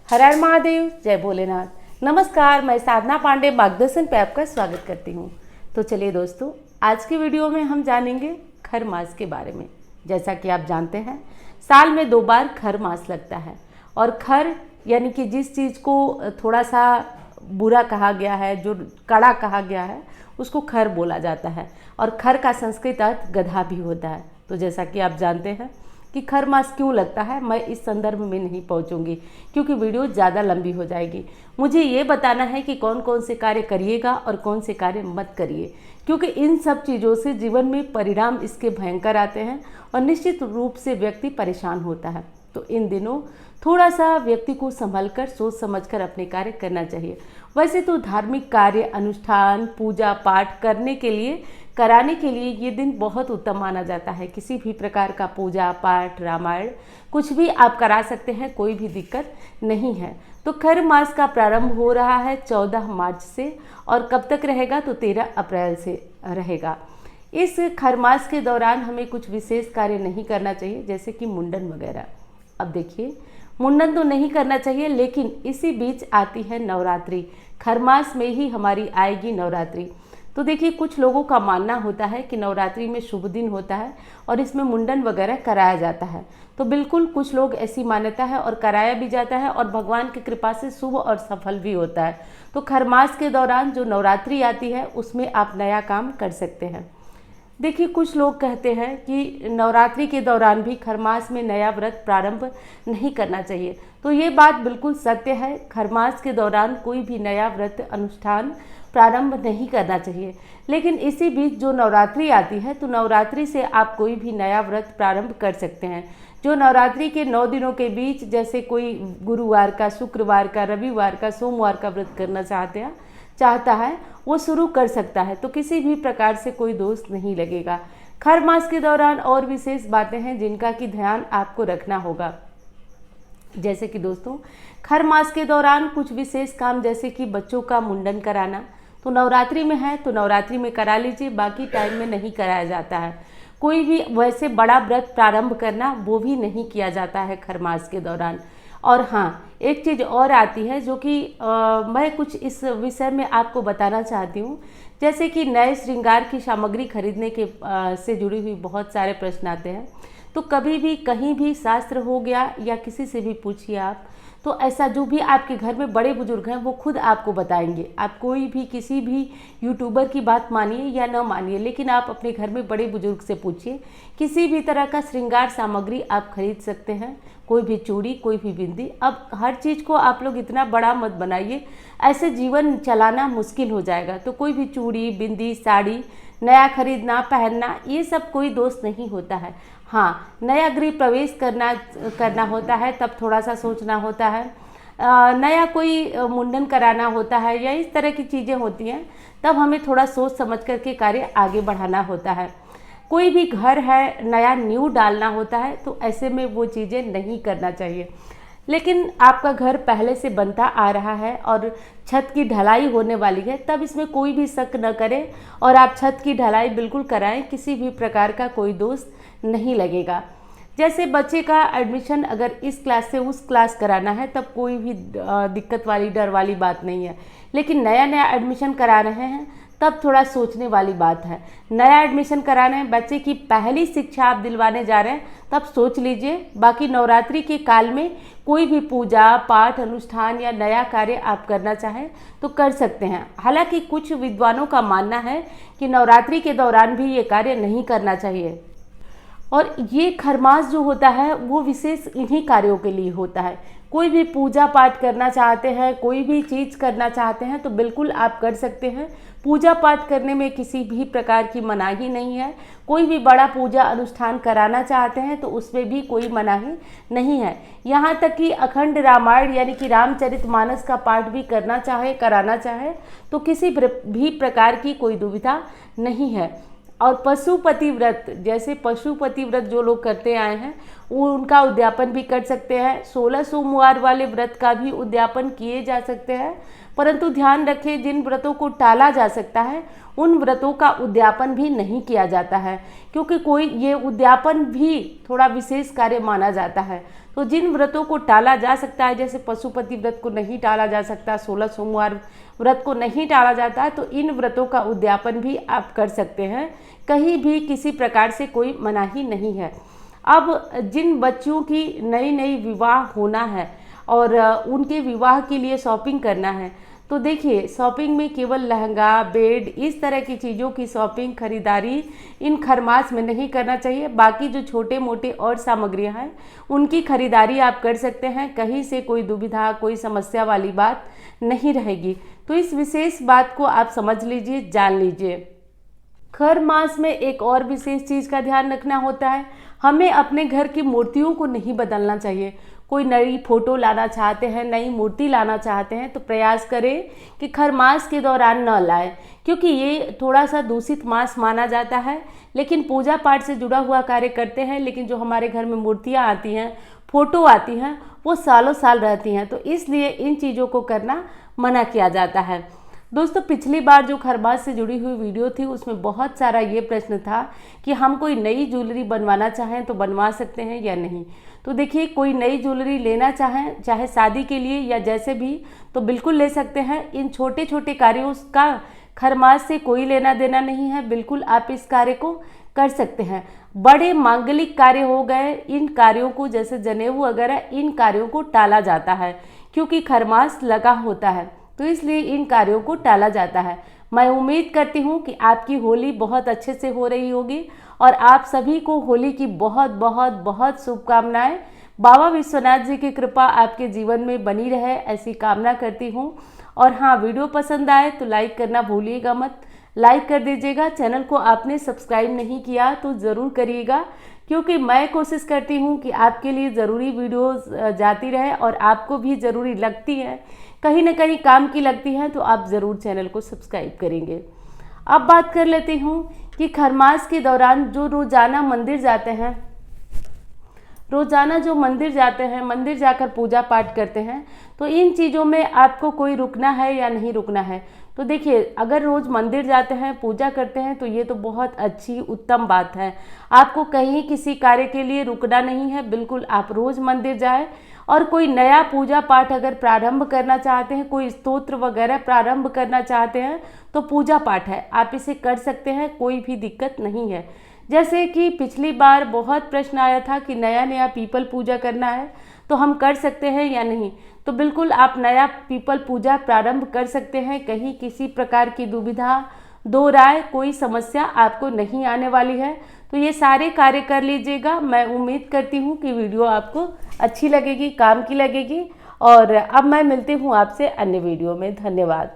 हर हर महादेव, जय भोलेनाथ। नमस्कार, मैं साधना पांडे मार्गदर्शन पे आपका स्वागत करती हूँ। तो चलिए दोस्तों, आज की वीडियो में हम जानेंगे खर मास के बारे में। जैसा कि आप जानते हैं, साल में 2 बार खर मास लगता है और खर यानी कि जिस चीज़ को थोड़ा सा बुरा कहा गया है, जो कड़ा कहा गया है, उसको खर बोला जाता है। और खर का संस्कृत अर्थ गधा भी होता है। तो जैसा कि आप जानते हैं कि खर मास क्यों लगता है, मैं इस संदर्भ में नहीं पहुंचूंगी क्योंकि वीडियो ज़्यादा लंबी हो जाएगी। मुझे ये बताना है कि कौन कौन से कार्य करिएगा और कौन से कार्य मत करिए, क्योंकि इन सब चीज़ों से जीवन में परिणाम इसके भयंकर आते हैं और निश्चित रूप से व्यक्ति परेशान होता है। तो इन दिनों थोड़ा सा व्यक्ति को संभल कर सोच समझकर अपने कार्य करना चाहिए। वैसे तो धार्मिक कार्य, अनुष्ठान, पूजा पाठ कराने के लिए ये दिन बहुत उत्तम माना जाता है। किसी भी प्रकार का पूजा पाठ, रामायण, कुछ भी आप करा सकते हैं, कोई भी दिक्कत नहीं है। तो खर मास का प्रारंभ हो रहा है 14 मार्च से और कब तक रहेगा तो 13 अप्रैल से रहेगा। इस खर मास के दौरान हमें कुछ विशेष कार्य नहीं करना चाहिए, जैसे कि मुंडन वगैरह। अब देखिए, मुंडन तो नहीं करना चाहिए, लेकिन इसी बीच आती है नवरात्रि। खर मास में ही हमारी आएगी नवरात्रि। तो देखिए, कुछ लोगों का मानना होता है कि नवरात्रि में शुभ दिन होता है और इसमें मुंडन वगैरह कराया जाता है। तो बिल्कुल कुछ लोग ऐसी मान्यता है और कराया भी जाता है और भगवान की कृपा से शुभ और सफल भी होता है। तो खर मास के दौरान जो नवरात्रि आती है उसमें आप नया काम कर सकते हैं। देखिए, कुछ लोग कहते हैं कि नवरात्रि के दौरान भी खर मास में नया व्रत प्रारंभ नहीं करना चाहिए। तो ये बात बिल्कुल सत्य है। खर मास के दौरान कोई भी नया व्रत अनुष्ठान प्रारंभ नहीं करना चाहिए। लेकिन इसी बीच जो नवरात्रि आती है, तो नवरात्रि से आप कोई भी नया व्रत प्रारंभ कर सकते हैं। जो नवरात्रि के 9 दिनों के बीच, जैसे कोई गुरुवार का, शुक्रवार का, रविवार का, सोमवार का व्रत करना चाहता है, वो शुरू कर सकता है। तो किसी भी प्रकार से कोई दोष नहीं लगेगा। खर मास के दौरान और विशेष बातें हैं जिनका कि ध्यान आपको रखना होगा। जैसे कि दोस्तों, खर मास के दौरान कुछ विशेष काम, जैसे कि बच्चों का मुंडन कराना, तो नवरात्रि में है तो नवरात्रि में करा लीजिए, बाकी टाइम में नहीं कराया जाता है। कोई भी वैसे बड़ा व्रत प्रारंभ करना, वो भी नहीं किया जाता है खर मास के दौरान। और हाँ, एक चीज़ और आती है जो कि मैं कुछ इस विषय में आपको बताना चाहती हूँ। जैसे कि नए श्रृंगार की सामग्री खरीदने के से जुड़ी हुई बहुत सारे प्रश्न आते हैं। तो कभी भी कहीं भी शास्त्र हो गया या किसी से भी पूछिए आप, तो ऐसा जो भी आपके घर में बड़े बुजुर्ग हैं वो खुद आपको बताएंगे। आप कोई भी किसी भी यूट्यूबर की बात मानिए या न मानिए, लेकिन आप अपने घर में बड़े बुजुर्ग से पूछिए। किसी भी तरह का श्रृंगार सामग्री आप खरीद सकते हैं, कोई भी चूड़ी, कोई भी बिंदी। अब हर चीज़ को आप लोग इतना बड़ा मत बनाइए, ऐसे जीवन चलाना मुश्किल हो जाएगा। तो कोई भी चूड़ी, बिंदी, साड़ी नया खरीदना, पहनना, ये सब कोई दोष नहीं होता है। हाँ, नया गृह प्रवेश करना होता है तब थोड़ा सा सोचना होता है। नया कोई मुंडन कराना होता है या इस तरह की चीज़ें होती हैं, तब हमें थोड़ा सोच समझ करके कार्य आगे बढ़ाना होता है। कोई भी घर है, नया न्यू डालना होता है, तो ऐसे में वो चीज़ें नहीं करना चाहिए। लेकिन आपका घर पहले से बनता आ रहा है और छत की ढलाई होने वाली है, तब इसमें कोई भी शक न करें और आप छत की ढलाई बिल्कुल कराएं। किसी भी प्रकार का कोई दोष नहीं लगेगा। जैसे बच्चे का एडमिशन अगर इस क्लास से उस क्लास कराना है, तब कोई भी दिक्कत वाली, डर वाली बात नहीं है। लेकिन नया नया एडमिशन करा रहे हैं, तब थोड़ा सोचने वाली बात है। नया एडमिशन करा रहे हैं, बच्चे की पहली शिक्षा आप दिलवाने जा रहे हैं, तब सोच लीजिए। बाकी नवरात्रि के काल में कोई भी पूजा पाठ, अनुष्ठान या नया कार्य आप करना चाहें तो कर सकते हैं। हालांकि कुछ विद्वानों का मानना है कि नवरात्रि के दौरान भी ये कार्य नहीं करना चाहिए। और ये खर मास जो होता है वो विशेष इन्हीं कार्यों के लिए होता है। कोई भी पूजा पाठ करना चाहते हैं, कोई भी चीज़ करना चाहते हैं, तो बिल्कुल आप कर सकते हैं। पूजा पाठ करने में किसी भी प्रकार की मनाही नहीं है। कोई भी बड़ा पूजा अनुष्ठान कराना चाहते हैं तो उसमें भी कोई मनाही नहीं है। यहाँ तक कि अखंड रामायण यानी कि रामचरितमानस का पाठ भी कराना चाहे तो किसी भी प्रकार की कोई दुविधा नहीं है। और पशुपति व्रत, जैसे पशुपति व्रत जो लोग करते आए हैं, वो उनका उद्यापन भी कर सकते हैं। 16 सोमवार वाले व्रत का भी उद्यापन किए जा सकते हैं। परंतु ध्यान रखें, जिन व्रतों को टाला जा सकता है उन व्रतों का उद्यापन भी नहीं किया जाता है, क्योंकि कोई ये उद्यापन भी थोड़ा विशेष कार्य माना जाता है। तो जिन व्रतों को टाला जा सकता है, जैसे पशुपति व्रत को नहीं टाला जा सकता, 16 सोमवार व्रत को नहीं टाला जाता है, तो इन व्रतों का उद्यापन भी आप कर सकते हैं। कहीं भी किसी प्रकार से कोई मनाही नहीं है। अब जिन बच्चों की नई नई विवाह होना है और उनके विवाह के लिए शॉपिंग करना है, तो देखिए शॉपिंग में केवल लहंगा, बेड, इस तरह की चीज़ों की शॉपिंग खरीदारी इन खरमास में नहीं करना चाहिए। बाकी जो छोटे मोटे और सामग्रियां हैं उनकी खरीदारी आप कर सकते हैं। कहीं से कोई दुविधा, कोई समस्या वाली बात नहीं रहेगी। तो इस विशेष बात को आप समझ लीजिए, जान लीजिए। खर मास में एक और विशेष चीज़ का ध्यान रखना होता है, हमें अपने घर की मूर्तियों को नहीं बदलना चाहिए। कोई नई फोटो लाना चाहते हैं, नई मूर्ति लाना चाहते हैं, तो प्रयास करें कि खर मास के दौरान न लाएं, क्योंकि ये थोड़ा सा दूषित मास माना जाता है। लेकिन पूजा पाठ से जुड़ा हुआ कार्य करते हैं, लेकिन जो हमारे घर में मूर्तियाँ आती हैं, फोटो आती हैं, वो सालों साल रहती हैं, तो इसलिए इन चीज़ों को करना मना किया जाता है। दोस्तों, पिछली बार जो खरमास से जुड़ी हुई वीडियो थी उसमें बहुत सारा ये प्रश्न था कि हम कोई नई ज्वेलरी बनवाना चाहें तो बनवा सकते हैं या नहीं। तो देखिए, कोई नई ज्वेलरी लेना चाहें, चाहे शादी के लिए या जैसे भी, तो बिल्कुल ले सकते हैं। इन छोटे छोटे कार्यों का खरमास से कोई लेना देना नहीं है, बिल्कुल आप इस कार्य को कर सकते हैं। बड़े मांगलिक कार्य हो गए, इन कार्यों को जैसे जनेऊ वगैरह, इन कार्यों को टाला जाता है, क्योंकि खरमास लगा होता है, तो इसलिए इन कार्यों को टाला जाता है। मैं उम्मीद करती हूँ कि आपकी होली बहुत अच्छे से हो रही होगी और आप सभी को होली की बहुत बहुत बहुत शुभकामनाएं। बाबा विश्वनाथ जी की कृपा आपके जीवन में बनी रहे, ऐसी कामना करती हूँ। और हाँ, वीडियो पसंद आए तो लाइक करना भूलिएगा मत, लाइक कर दीजिएगा। चैनल को आपने सब्सक्राइब नहीं किया तो ज़रूर करिएगा, क्योंकि मैं कोशिश करती हूँ कि आपके लिए ज़रूरी वीडियोस जाती रहे और आपको भी ज़रूरी लगती है, कहीं ना कहीं काम की लगती है, तो आप ज़रूर चैनल को सब्सक्राइब करेंगे। अब बात कर लेती हूँ कि खरमास के दौरान जो रोज़ाना मंदिर जाते हैं, रोज़ाना जो मंदिर जाते हैं, मंदिर जाकर पूजा पाठ करते हैं, तो इन चीज़ों में आपको कोई रुकना है या नहीं रुकना है। तो देखिए, अगर रोज़ मंदिर जाते हैं, पूजा करते हैं, तो ये तो बहुत अच्छी उत्तम बात है। आपको कहीं किसी कार्य के लिए रुकना नहीं है, बिल्कुल आप रोज़ मंदिर जाए। और कोई नया पूजा पाठ अगर प्रारंभ करना चाहते हैं, कोई स्तोत्र वगैरह प्रारंभ करना चाहते हैं, तो पूजा पाठ है, आप इसे कर सकते हैं, कोई भी दिक्कत नहीं है। जैसे कि पिछली बार बहुत प्रश्न आया था कि नया नया पीपल पूजा करना है तो हम कर सकते हैं या नहीं, तो बिल्कुल आप नया पीपल पूजा प्रारंभ कर सकते हैं। कहीं किसी प्रकार की दुविधा, दो राय, कोई समस्या आपको नहीं आने वाली है। तो ये सारे कार्य कर लीजिएगा। मैं उम्मीद करती हूँ कि वीडियो आपको अच्छी लगेगी, काम की लगेगी। और अब मैं मिलती हूँ आपसे अन्य वीडियो में। धन्यवाद।